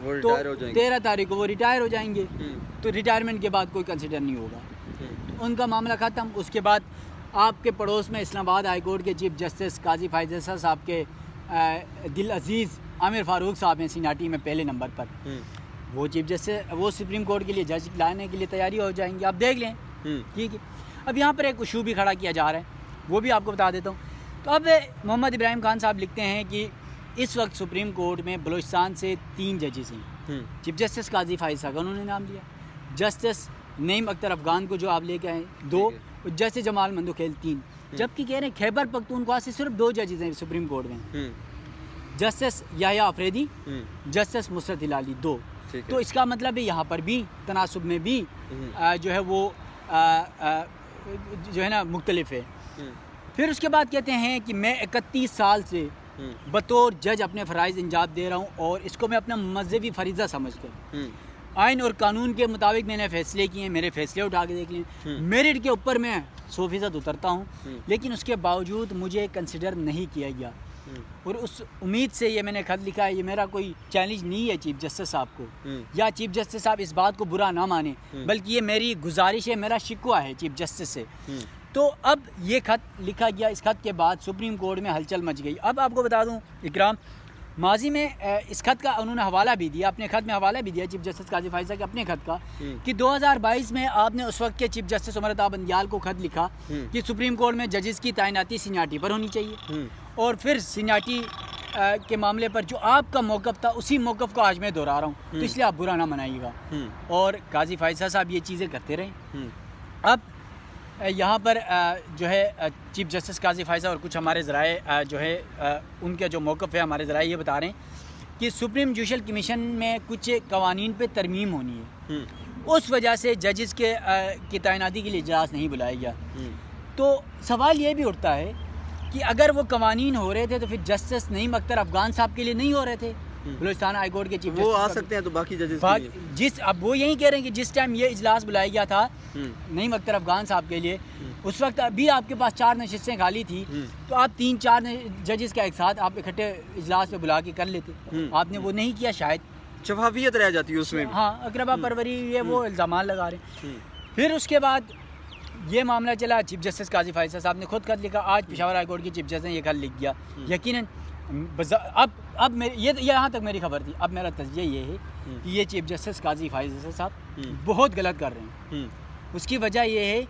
وہ تو ریٹائر ہو جائیں گے 13 تاریخ کو وہ ریٹائر ہو جائیں گے، ہوں، تو ریٹائرمنٹ کے بعد کوئی کنسیڈر نہیں ہوگا، ہوں، ان کا معاملہ ختم۔ اس کے بعد آپ کے پڑوس میں اسلام آباد ہائی کورٹ کے چیف جسٹس قاضی فائز احسان صاحب کے دل عزیز عامر فاروق صاحب ہیں سیناٹی میں پہلے نمبر پر، ہوں، وہ چیف جسٹس وہ سپریم کورٹ کے لیے جج لانے کے لیے تیاری ہو جائیں گے، آپ دیکھ لیں، ہوں، ٹھیک ہے۔ اب یہاں پر ایک ایشو بھی کھڑا کیا جا رہا ہے، وہ بھی آپ کو بتا دیتا ہوں۔ تو اب محمد ابراہیم خان صاحب لکھتے ہیں کہ اس وقت سپریم کورٹ میں بلوچستان سے 3 ججز ہیں، ہوں، چیف جسٹس قاضی فائز صاحب کا انہوں نے نام لیا، جسٹس نعیم اختر افغان کو جو آپ لے کے آئے 2، اور جسٹس جمال مندوخیل 3، جبکہ کہہ رہے ہیں خیبر پختونخوا سے صرف 2 ججز ہیں سپریم کورٹ میں، ہوں، جسٹس یحییٰ آفریدی، ہوں، جسٹس مسرت ہلالی 2۔ ٹھیک تو ہے، اس کا مطلب ہے یہاں پر بھی تناسب میں بھی ہوں، جو ہے وہ جو ہے نا مختلف ہے۔ ہوں، پھر اس کے بعد کہتے ہیں کہ میں 31 سال سے ہوں، بطور جج اپنے فرائض انجام دے رہا ہوں، اور اس کو میں اپنا مذہبی فریضہ سمجھ کر ہوں، آئین اور قانون کے مطابق میں نے فیصلے کیے ہیں، میرے فیصلے اٹھا کے دیکھ لیں، میرٹ کے اوپر میں 100% اترتا ہوں، لیکن اس کے باوجود مجھے کنسیڈر نہیں کیا گیا، اور اس امید سے یہ میں نے خط لکھا ہے، یہ میرا کوئی چیلنج نہیں ہے چیف جسٹس صاحب کو، یا چیف جسٹس صاحب اس بات کو برا نہ مانیں، بلکہ یہ میری گزارش ہے، میرا شکوہ ہے چیف جسٹس سے۔ تو اب یہ خط لکھا گیا، اس خط کے بعد سپریم کورٹ میں ہلچل مچ گئی۔ اب آپ کو بتا دوں اکرام، ماضی میں اس خط کا انہوں نے حوالہ بھی دیا، اپنے خط میں حوالہ بھی دیا چیف جسٹس قاضی فائز صاحب کے اپنے خط کا، کہ 2022 میں آپ نے اس وقت کے چیف جسٹس عمر عطا بندیال کو خط لکھا کہ سپریم کورٹ میں ججز کی تعیناتی سینیارٹی پر ہونی چاہیے، اور پھر سینیارٹی کے معاملے پر جو آپ کا موقف تھا اسی موقف کو آج میں دہرا رہا ہوں، تو اس لیے آپ برا نہ منائیے گا، اور قاضی فائز صاحب یہ چیزیں کرتے رہے۔ اب یہاں پر جو ہے چیف جسٹس قاضی فائز اور کچھ ہمارے ذرائع جو ہے ان کا جو موقف ہے، ہمارے ذرائع یہ بتا رہے ہیں کہ سپریم جوڈیشل کمیشن میں کچھ قوانین پہ ترمیم ہونی ہے، اس وجہ سے ججز کی تعیناتی کے لیے اجلاس نہیں بلایا گیا۔ تو سوال یہ بھی اٹھتا ہے کہ اگر وہ قوانین ہو رہے تھے تو پھر جسٹس نعیم اختر افغان صاحب کے لیے نہیں ہو رہے تھے، بلوچستان ہائی کورٹ کے چیف وہ آ جسٹس سکتے ہیں تو باقی ججز جس اب وہ یہی کہہ رہے ہیں کہ جس ٹائم یہ اجلاس بلایا گیا تھا نعیم اختر افغان صاحب کے لیے، اس وقت ابھی آپ کے پاس 4 نشستیں خالی تھی، تو آپ 3-4 ججز کا ایک ساتھ آپ اکٹھے اجلاس پہ بلا کے کر لیتے، آپ نے وہ نہیں کیا، شاید شفافیت رہ جاتی ہے اس میں بھی۔ ہاں اقربا پروری یہ وہ الزامات لگا رہے ہیں۔ پھر اس کے بعد یہ معاملہ چلا، چیف جسٹس قاضی فائز صاحب نے خود خط لکھا، آج پشاور ہائی کورٹ کے چیف جسٹس نے یہ خط لکھ گیا، یقیناً اب یہ یہاں تک میری خبر تھی، اب میرا تجزیہ یہ ہے کہ یہ چیف جسٹس قاضی فائز صاحب بہت غلط کر رہے ہیں۔ اس کی وجہ یہ ہے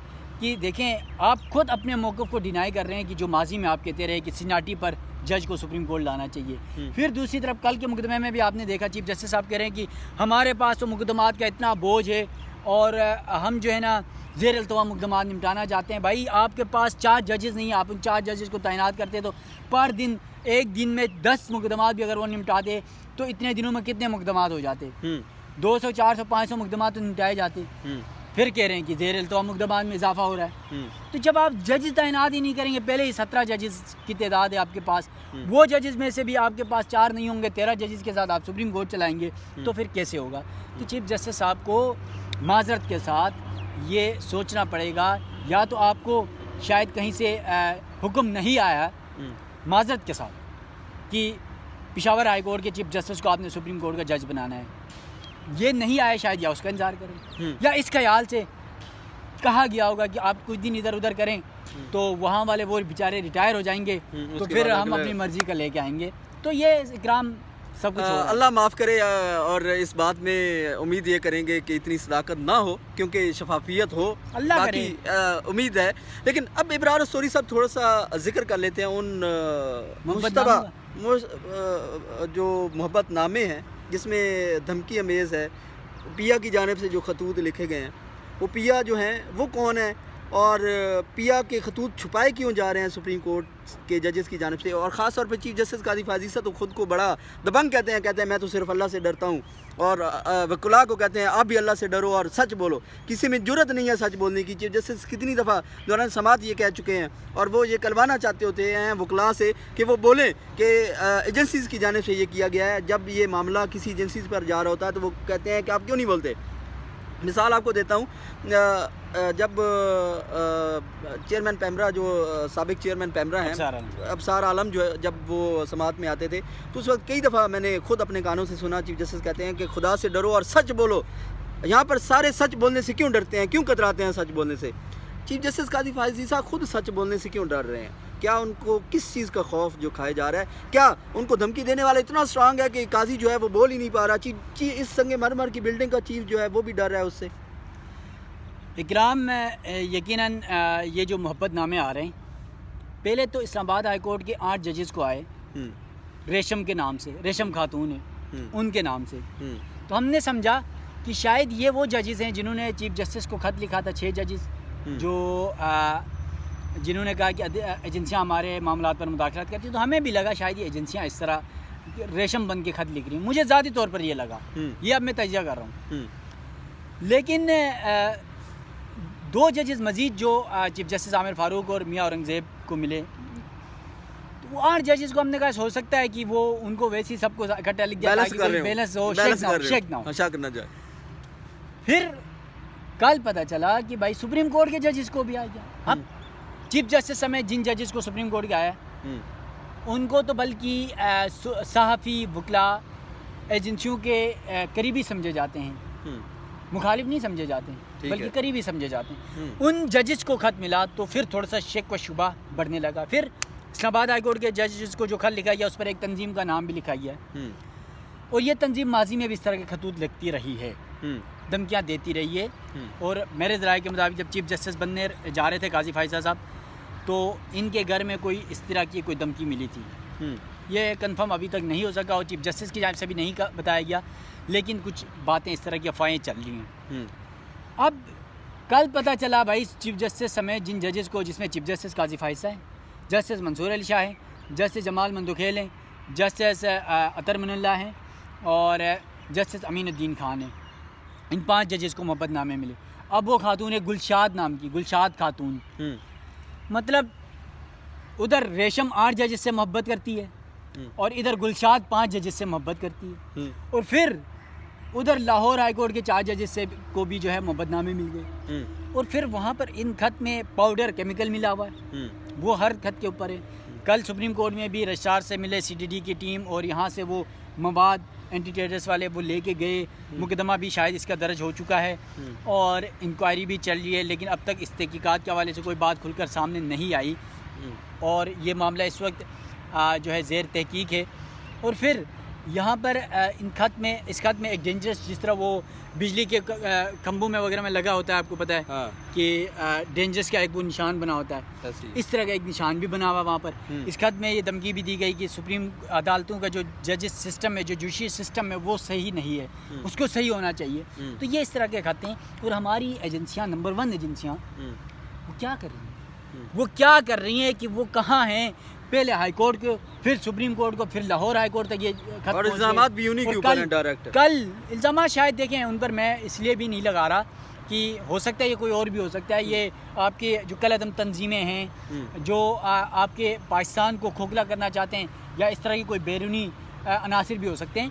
کہ دیکھیں، آپ خود اپنے موقف کو ڈینائی کر رہے ہیں کہ جو ماضی میں آپ کہتے رہے کہ سینیارٹی پر جج کو سپریم کورٹ لانا چاہیے، پھر دوسری طرف کل کے مقدمے میں بھی آپ نے دیکھا چیف جسٹس صاحب کہہ رہے ہیں کہ ہمارے پاس تو مقدمات کا اتنا بوجھ ہے اور ہم جو ہے نا زیر التوا مقدمات نمٹانا چاہتے ہیں۔ بھائی آپ کے پاس 4 ججز نہیں، آپ ان 4 ججز کو تعینات کرتے تو پر دن ایک دن میں 10 مقدمات بھی اگر وہ نمٹاتے تو اتنے دنوں میں کتنے مقدمات ہو جاتے؟ 200 400 500 مقدمات تو نمٹائے جاتے۔ پھر کہہ رہے ہیں کہ زیر التوا مقدمات میں اضافہ ہو رہا ہے، تو جب آپ ججز تعینات ہی نہیں کریں گے، پہلے ہی 17 ججز کی تعداد ہے آپ کے پاس، وہ ججز میں سے بھی آپ کے پاس 4 نہیں ہوں گے، 13 ججز کے ساتھ آپ سپریم کورٹ چلائیں گے، تو پھر کیسے ہوگا؟ تو چیف جسٹس صاحب کو معذرت کے ساتھ یہ سوچنا پڑے گا، یا تو آپ کو شاید کہیں سے حکم نہیں آیا معذرت کے ساتھ کہ پشاور ہائی کورٹ کے چیف جسٹس کو آپ نے سپریم کورٹ کا جج بنانا ہے، یہ نہیں آیا شاید، یا اس کا انتظار کریں، یا اس خیال سے کہا گیا ہوگا کہ آپ کچھ دن ادھر ادھر کریں تو وہاں والے وہ بیچارے ریٹائر ہو جائیں گے، تو پھر ہم اپنی مرضی کا لے کے آئیں گے۔ تو یہ اکرام سب کچھ اللہ معاف کرے، اور اس بات میں امید یہ کریں گے کہ اتنی صداقت نہ ہو، کیونکہ شفافیت ہو، اللہ باقی امید ہے۔ لیکن اب ابرار السوری صاحب تھوڑا سا ذکر کر لیتے ہیں ان مشتبہ جو محبت نامے ہیں جس میں دھمکی امیز ہے، پیا کی جانب سے جو خطوط لکھے گئے ہیں، وہ پیا جو ہیں وہ کون ہیں، اور پیا کے خطوط چھپائے کیوں جا رہے ہیں سپریم کورٹ کے ججز کی جانب سے، اور خاص طور پہ چیف جسٹس قاضی فائز صاحب تو خود کو بڑا دبنگ کہتے ہیں میں تو صرف اللہ سے ڈرتا ہوں، اور وکلاء کو کہتے ہیں آپ بھی اللہ سے ڈرو اور سچ بولو، کسی میں جرت نہیں ہے سچ بولنے کی۔ چیف جسٹس کتنی دفعہ دوران سماعت یہ کہہ چکے ہیں، اور وہ یہ کلوانا چاہتے ہوتے ہیں وکلاء سے کہ وہ بولیں کہ ایجنسیز کی جانب سے یہ کیا گیا ہے۔ جب یہ معاملہ کسی ایجنسیز پر جا رہا ہوتا ہے تو وہ کہتے ہیں کہ آپ کیوں نہیں بولتے، مثال آپ کو دیتا ہوں، جب چیئرمین پیمرا جو سابق چیئرمین پیمرا ہیں ابصار عالم جو ہے، جب وہ سماعت میں آتے تھے تو اس وقت کئی دفعہ میں نے خود اپنے کانوں سے سنا چیف جسٹس کہتے ہیں کہ خدا سے ڈرو اور سچ بولو. یہاں پر سارے سچ بولنے سے کیوں ڈرتے ہیں، کیوں کتراتے ہیں سچ بولنے سے؟ چیف جسٹس قاضی فائز عیسیٰ خود سچ بولنے سے کیوں ڈر رہے ہیں؟ کیا ان کو کس چیز کا خوف جو کھایا جا رہا ہے؟ کیا ان کو دھمکی دینے والا اتنا اسٹرانگ ہے کہ قاضی جو ہے وہ بول ہی نہیں پا رہا؟ اس سنگ مرمر کی بلڈنگ کا چیف جو ہے وہ بھی ڈر رہا ہے اس سے. اکرام، یقیناً یہ جو محبت نامے آ رہے ہیں، پہلے تو اسلام آباد ہائی کورٹ کے 8 ججز کو آئے ریشم کے نام سے، ریشم خاتون ہے ان کے نام سے. تو ہم نے سمجھا کہ شاید یہ وہ ججز ہیں جنہوں نے چیف جسٹس کو خط لکھا تھا، 6 ججز جو جنہوں نے کہا کہ ایجنسیاں ہمارے معاملات پر مداخلت کرتی ہیں. تو ہمیں بھی لگا شاید یہ ایجنسیاں اس طرح ریشم بن کے خط لکھ رہی ہیں. مجھے ذاتی طور پر یہ لگا، یہ اب میں تجزیہ کر رہا ہوں. لیکن 2 ججز مزید جو چیف جسٹس عامر فاروق اور میاں اورنگزیب کو ملے، تو وہ 8 ججز کو ہم نے کہا ہو سکتا ہے کہ وہ ان کو ویسے ہی سب کو اکٹھا لکھ دیا تاکہ بیلنس ہو، شیک نہ ہو. پھر کل پتہ چلا کہ بھائی سپریم کورٹ کے ججز کو بھی آ گیا. اب چیف جسٹس سمیت جن ججز کو سپریم کورٹ کا آیا ان کو تو بلکہ صحافی، وکلاء، ایجنسیوں کے قریبی سمجھے جاتے ہیں، مخالف نہیں سمجھے جاتے ہیں بلکہ قریبی سمجھے جاتے ہیں. ان ججز کو خط ملا تو پھر تھوڑا سا شک و شبہ بڑھنے لگا. پھر اسلام آباد ہائی کورٹ کے ججز کو جو خط لکھا گیا اس پر ایک تنظیم کا نام بھی لکھا گیا ہے، اور یہ تنظیم ماضی میں بھی اس طرح کے خطوط لکھتی رہی ہے، دھمکیاں دیتی رہی ہے. اور میرے ذرائع کے مطابق جب چیف جسٹس بننے جا رہے تھے قاضی فائز صاحب، تو ان کے گھر میں کوئی اس طرح کی کوئی دھمکی ملی تھی. یہ کنفرم ابھی تک نہیں ہو سکا اور چیف جسٹس کی جانب سے بھی نہیں بتایا گیا، لیکن کچھ باتیں اس طرح کی افواہیں چل رہی ہیں. اب کل پتہ چلا بھائی چیف جسٹس سمیت جن ججز کو، جس میں چیف جسٹس قاضی فائز ہیں، جسٹس منصور علی شاہ ہیں، جسٹس جمال مندوکھیل ہیں، جسٹس اطہر من اللہ ہیں اور جسٹس امین الدین خان ہیں، ان 5 ججز کو محبت نامے ملے. اب وہ خاتون ہے گلشاد نام کی، گلشاد خاتون. مطلب ادھر ریشم 8 ججز سے محبت کرتی ہے اور ادھر گلشاد 5 ججز سے محبت کرتی ہے. اور پھر ادھر لاہور ہائی کورٹ کے 4 ججز سے کو بھی جو ہے محبت نامے مل گئے. اور پھر وہاں پر ان خط میں پاؤڈر کیمیکل ملا ہوا ہے، وہ ہر خط کے اوپر ہے. کل سپریم کورٹ میں بھی رجسٹرار سے ملے CTD کی ٹیم، اور یہاں سے وہ مواد اینٹی ٹیررس والے وہ لے کے گئے. مقدمہ بھی شاید اس کا درج ہو چکا ہے اور انکوائری بھی چل رہی ہے، لیکن اب تک اس تحقیقات کے حوالے سے کوئی بات کھل کر سامنے نہیں آئی اور یہ معاملہ اس وقت جو ہے زیر تحقیق ہے. اور پھر یہاں پر اس خط میں ایک ڈینجرس، جس طرح وہ بجلی کے کھمبوں میں وغیرہ میں لگا ہوتا ہے، آپ کو پتہ ہے کہ ڈینجرس کا ایک وہ نشان بنا ہوتا ہے، اس طرح کا ایک نشان بھی بنا ہوا وہاں پر. اس خط میں یہ دھمکی بھی دی گئی کہ سپریم عدالتوں کا جو ججز سسٹم ہے، جو جوڈیشل سسٹم ہے، وہ صحیح نہیں ہے، اس کو صحیح ہونا چاہیے. تو یہ اس طرح کے خط ہیں. اور ہماری ایجنسیاں، نمبر 1 ایجنسیاں، وہ کیا کر رہی ہیں؟ وہ کیا کر رہی ہیں کہ وہ کہاں ہیں؟ پہلے ہائی کورٹ کو، پھر سپریم کورٹ کو، پھر لاہور ہائی کورٹ تک یہ خط، اور الزامات بھی انہی کے اوپر ہیں ڈائریکٹ. کل الزامات شاید دیکھیں ان پر میں اس لیے بھی نہیں لگا رہا کہ ہو سکتا ہے یہ کوئی اور بھی ہو سکتا ہے. یہ آپ کے جو کل عدم تنظیمیں ہیں جو آپ کے پاکستان کو کھوکھلا کرنا چاہتے ہیں، یا اس طرح کی کوئی بیرونی عناصر بھی ہو سکتے ہیں.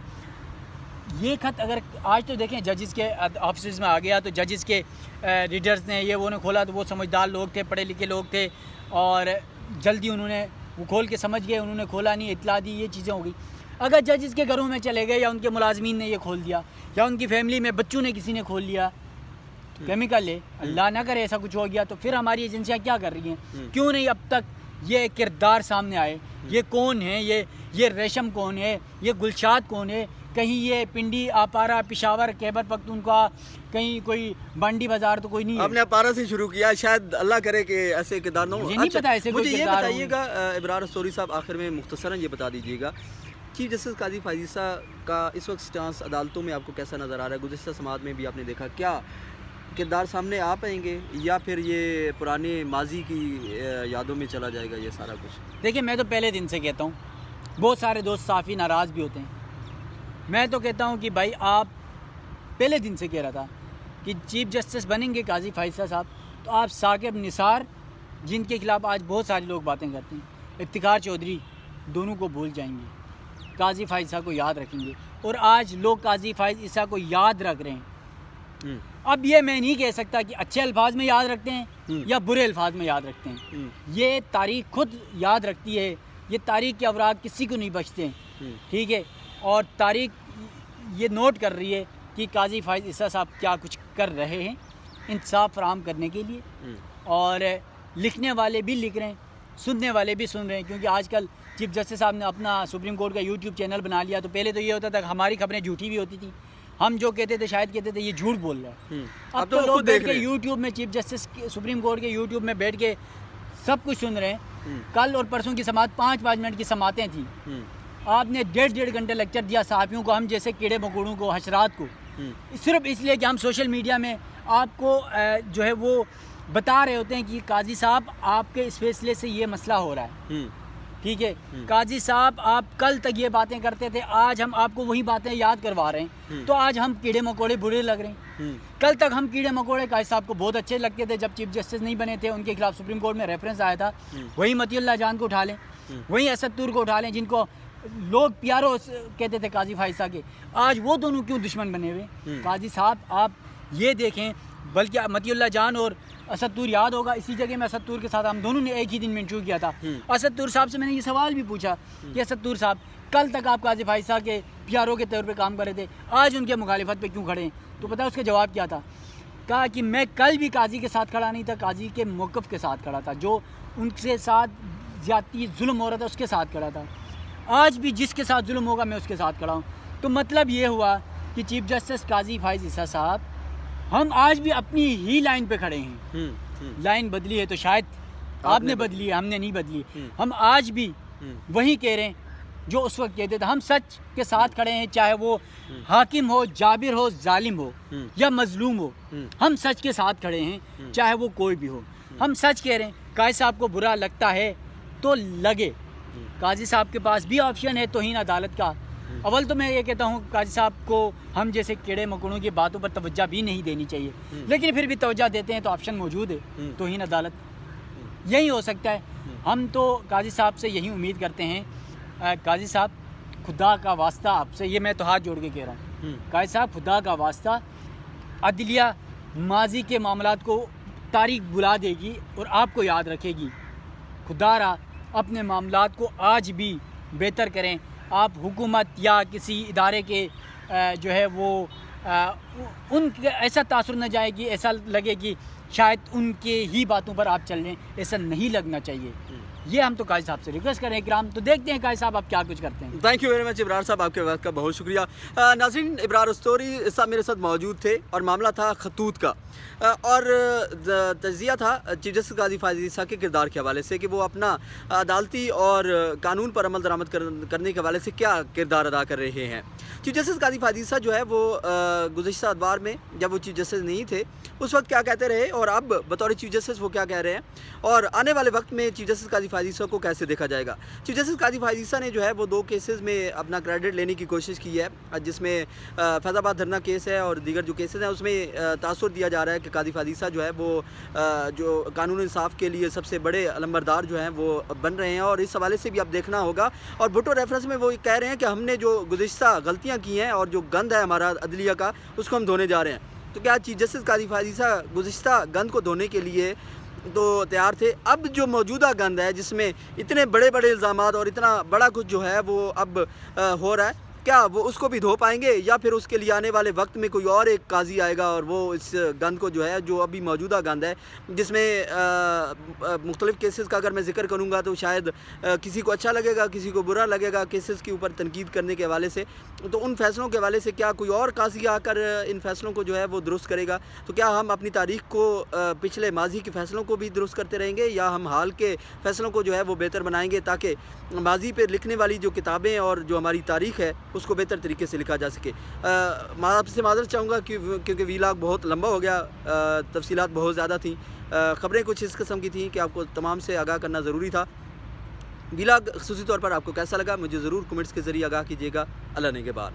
یہ خط اگر آج تو دیکھیں ججز کے آفیسز میں آ گیا، تو ججز کے ریڈرز نے یہ وہ نے کھولا تو وہ سمجھدار لوگ تھے، پڑھے لکھے لوگ تھے، اور جلدی انہوں نے وہ کھول کے سمجھ گئے، انہوں نے کھولا نہیں، اطلاع دی، یہ چیزیں ہو گئی. اگر ججز کے گھروں میں چلے گئے یا ان کے ملازمین نے یہ کھول دیا یا ان کی فیملی میں بچوں نے کسی نے کھول لیا، کیمیکل ہے، اللہ نہ کرے ایسا کچھ ہو گیا، تو پھر ہماری ایجنسیاں کیا کر رہی ہیں؟ کیوں نہیں اب تک یہ کردار سامنے آئے؟ یہ کون ہے؟ یہ ریشم کون ہے؟ یہ گلشاد کون ہے؟ کہیں یہ پنڈی، آپارا، پشاور، خیبر پختونخوا، کہیں کوئی بانڈی بازار تو کوئی نہیں ہے. آپ نے آپارا سے شروع کیا، شاید اللہ کرے کہ ایسے کردار نہ ہو. مجھے نہیں پتا ایسے کوئی مجھے یہ کردار بتائیے گا ابرار السوری صاحب، آخر میں مختصراً یہ بتا دیجیے گا، چیف جسٹس قاضی فائز عیسیٰ کا اس وقت سٹانس عدالتوں میں آپ کو کیسا نظر آ رہا ہے؟ گزشتہ سماعت میں بھی آپ نے دیکھا، کیا کردار سامنے آ پائیں گے یا پھر یہ پرانے ماضی کی یادوں میں چلا جائے گا یہ سارا کچھ؟ دیکھیں، میں تو پہلے دن سے کہتا ہوں، بہت سارے دوست صحافی ناراض بھی ہوتے ہیں، میں تو کہتا ہوں کہ بھائی آپ پہلے دن سے کہہ رہا تھا کہ چیف جسٹس بنیں گے قاضی فائز صاحب، تو آپ ثاقب نثار، جن کے خلاف آج بہت سارے لوگ باتیں کرتے ہیں، افتخار چودھری، دونوں کو بھول جائیں گے، قاضی فائز صاحب کو یاد رکھیں گے. اور آج لوگ قاضی فائز عیسیٰ کو یاد رکھ رہے ہیں. اب یہ میں نہیں کہہ سکتا کہ اچھے الفاظ میں یاد رکھتے ہیں یا برے الفاظ میں یاد رکھتے ہیں، یہ تاریخ خود یاد رکھتی ہے، یہ تاریخ کے افراد کسی کو نہیں بخشتے ہیں، ٹھیک ہے، اور تاریخ یہ نوٹ کر رہی ہے کہ قاضی فائز عیسیٰ صاحب کیا کچھ کر رہے ہیں انصاف فراہم کرنے کے لیے، اور لکھنے والے بھی لکھ رہے ہیں، سننے والے بھی سن رہے ہیں، کیونکہ آج کل چیف جسٹس صاحب نے اپنا سپریم کورٹ کا یوٹیوب چینل بنا لیا، تو پہلے تو یہ ہوتا تھا کہ ہماری خبریں جھوٹی بھی ہوتی تھیں، ہم جو کہتے تھے شاید کہتے تھے یہ جھوٹ بول رہا ہے، اب تو لوگ بیٹھ کے یوٹیوب میں چیف جسٹس سپریم کورٹ کے یوٹیوب میں بیٹھ کے سب کچھ سن رہے ہیں۔ کل اور پرسوں کی سماعت 5 منٹ کی سماعتیں تھیں، آپ نے 1.5 گھنٹے لیکچر دیا صحافیوں کو، ہم جیسے کیڑے مکوڑوں کو، حشرات کو، صرف اس لیے کہ ہم سوشل میڈیا میں آپ کو جو ہے وہ بتا رہے ہوتے ہیں کہ قاضی صاحب آپ کے اس فیصلے سے یہ مسئلہ ہو رہا ہے، ٹھیک ہے، قاضی صاحب آپ کل تک یہ باتیں کرتے تھے، آج ہم آپ کو وہی باتیں یاد کروا رہے ہیں، تو آج ہم کیڑے مکوڑے برے لگ رہے ہیں۔ کل تک ہم کیڑے مکوڑے قاضی صاحب کو بہت اچھے لگتے تھے، جب چیف جسٹس نہیں بنے تھے، ان کے خلاف سپریم کورٹ میں ریفرنس آیا تھا، وہی متی اللہ جان کو اٹھا لیں، وہی اسد طور کو اٹھا لیں، جن کو لوگ پیارو کہتے تھے قاضی فائز کے، آج وہ دونوں کیوں دشمن بنے ہوئے؟ قاضی صاحب آپ یہ دیکھیں، بلکہ متی اللہ جان اور اسد طور یاد ہوگا، اسی جگہ میں اسد طور کے ساتھ ہم دونوں نے ایک ہی دن میں انٹرویو کیا تھا، اسد طور صاحب سے میں نے یہ سوال بھی پوچھا کہ اسد طور صاحب کل تک آپ قاضی فائز کے پی آر او کے طور پہ کام کر رہے تھے، آج ان کے مخالفت پہ کیوں کھڑے ہیں؟ تو پتہ اس کا جواب کیا تھا؟ کہا کہ میں کل بھی قاضی کے ساتھ کھڑا نہیں تھا، قاضی کے موقف کے ساتھ کھڑا تھا، جو ان کے ساتھ زیادتی ظلم ہو رہا تھا اس کے ساتھ کھڑا تھا، آج بھی جس کے ساتھ ظلم ہوگا میں اس کے ساتھ کھڑا ہوں۔ تو مطلب یہ ہوا کہ چیف جسٹس قاضی فائز عیسیٰ صاحب، ہم آج بھی اپنی ہی لائن پہ کھڑے ہیں، لائن بدلی ہے تو شاید آپ نے بدلی ہے، ہم نے نہیں بدلی، ہم آج بھی وہی کہہ رہے ہیں جو اس وقت کہتے تھے، ہم سچ کے ساتھ کھڑے ہیں، چاہے وہ حاکم ہو، جابر ہو، ظالم ہو یا مظلوم ہو، ہم سچ کے ساتھ کھڑے ہیں، چاہے وہ کوئی بھی ہو، ہم سچ کہہ رہے ہیں۔ قاضی صاحب کو برا لگتا ہے تو لگے، قاضی صاحب کے پاس بھی آپشن ہے توہین عدالت کا۔ اول تو میں یہ کہتا ہوں قاضی صاحب کو ہم جیسے کیڑے مکوڑوں کی باتوں پر توجہ بھی نہیں دینی چاہیے، لیکن پھر بھی توجہ دیتے ہیں تو آپشن موجود ہے، توہین عدالت یہی ہو سکتا ہے۔ ہم تو قاضی صاحب سے یہی امید کرتے ہیں، قاضی صاحب خدا کا واسطہ آپ سے، یہ میں تو ہاتھ جوڑ کے کہہ رہا ہوں، قاضی صاحب خدا کا واسطہ، عدلیہ ماضی کے معاملات کو تاریخ بلا دے گی اور آپ کو یاد رکھے گی، خدا را اپنے معاملات کو آج بھی بہتر کریں۔ آپ حکومت یا کسی ادارے کے جو ہے وہ ان کے ایسا تاثر نہ جائے گی، ایسا لگے کہ شاید ان کے ہی باتوں پر آپ چل رہے ہیں، ایسا نہیں لگنا چاہیے۔ یہ ہم تو قاضی صاحب سے ریکویسٹ کریں کرام، تو دیکھتے ہیں قاضی صاحب آپ کیا کچھ کرتے ہیں۔ تھینک یو ویری مچ ابرار صاحب، آپ کے وقت کا بہت شکریہ۔ ناظرین، ابرار استوری صاحب میرے ساتھ موجود تھے اور معاملہ تھا خطوط کا، اور تجزیہ تھا چیف جسٹس قاضی فائز عیسیٰ کے کردار کے حوالے سے کہ وہ اپنا عدالتی اور قانون پر عمل درآمد کرنے کے حوالے سے کیا کردار ادا کر رہے ہیں۔ چیف جسٹس قاضی فائز عیسیٰ جو ہے وہ گزشتہ ادوار میں جب وہ چیف جسٹس نہیں تھے اس وقت کیا کہتے رہے، اور اب بطور چیف جسٹس وہ کیا کہہ رہے ہیں، اور آنے والے وقت میں چیف جسٹس قاضی فائز عیسیٰ کو کیسے دیکھا جائے گا۔ چیف جسٹس قاضی فائز عیسیٰ نے جو ہے وہ 2 کیسز میں اپنا کریڈٹ لینے کی کوشش کی ہے، جس میں فیض آباد دھرنا کیس ہے اور دیگر جو کیسز ہیں اس میں تاثر دیا جا رہا ہے کہ قاضی فائز عیسیٰ جو ہے وہ جو قانون انصاف کے لیے سب سے بڑے علمبردار جو ہیں وہ بن رہے ہیں، اور اس حوالے سے بھی اب دیکھنا ہوگا۔ اور بھٹو ریفرنس میں وہ کہہ رہے ہیں کہ ہم نے جو گزشتہ غلطیاں کی ہیں اور جو گند ہے ہمارا عدلیہ کا اس کو ہم دھونے جا رہے ہیں۔ تو کیا چیف جسٹس قاضی فائز عیسیٰ گزشتہ گند کو دھونے کے لیے تو تیار تھے؟ اب جو موجودہ گند ہے جس میں اتنے بڑے بڑے الزامات اور اتنا بڑا کچھ جو ہے وہ اب ہو رہا ہے، کیا وہ اس کو بھی دھو پائیں گے، یا پھر اس کے لیے آنے والے وقت میں کوئی اور ایک قاضی آئے گا اور وہ اس گند کو جو ہے جو ابھی موجودہ گند ہے جس میں مختلف کیسز کا اگر میں ذکر کروں گا تو شاید کسی کو اچھا لگے گا، کسی کو برا لگے گا کیسز کے اوپر تنقید کرنے کے حوالے سے، تو ان فیصلوں کے حوالے سے کیا کوئی اور قاضی آ کر ان فیصلوں کو جو ہے وہ درست کرے گا؟ تو کیا ہم اپنی تاریخ کو پچھلے ماضی کے فیصلوں کو بھی درست کرتے رہیں گے، یا ہم حال کے فیصلوں کو جو ہے وہ بہتر بنائیں گے تاکہ ماضی پہ لکھنے والی جو کتابیں اور جو ہماری تاریخ ہے اس کو بہتر طریقے سے لکھا جا سکے؟ میں آپ سے معذرت چاہوں گا کیونکہ ویلاگ بہت لمبا ہو گیا، تفصیلات بہت زیادہ تھیں، خبریں کچھ اس قسم کی تھیں کہ آپ کو تمام سے آگاہ کرنا ضروری تھا۔ ویلاگ خصوصی طور پر آپ کو کیسا لگا مجھے ضرور کمنٹس کے ذریعے آگاہ کیجیے گا۔ اللہ نگہبان۔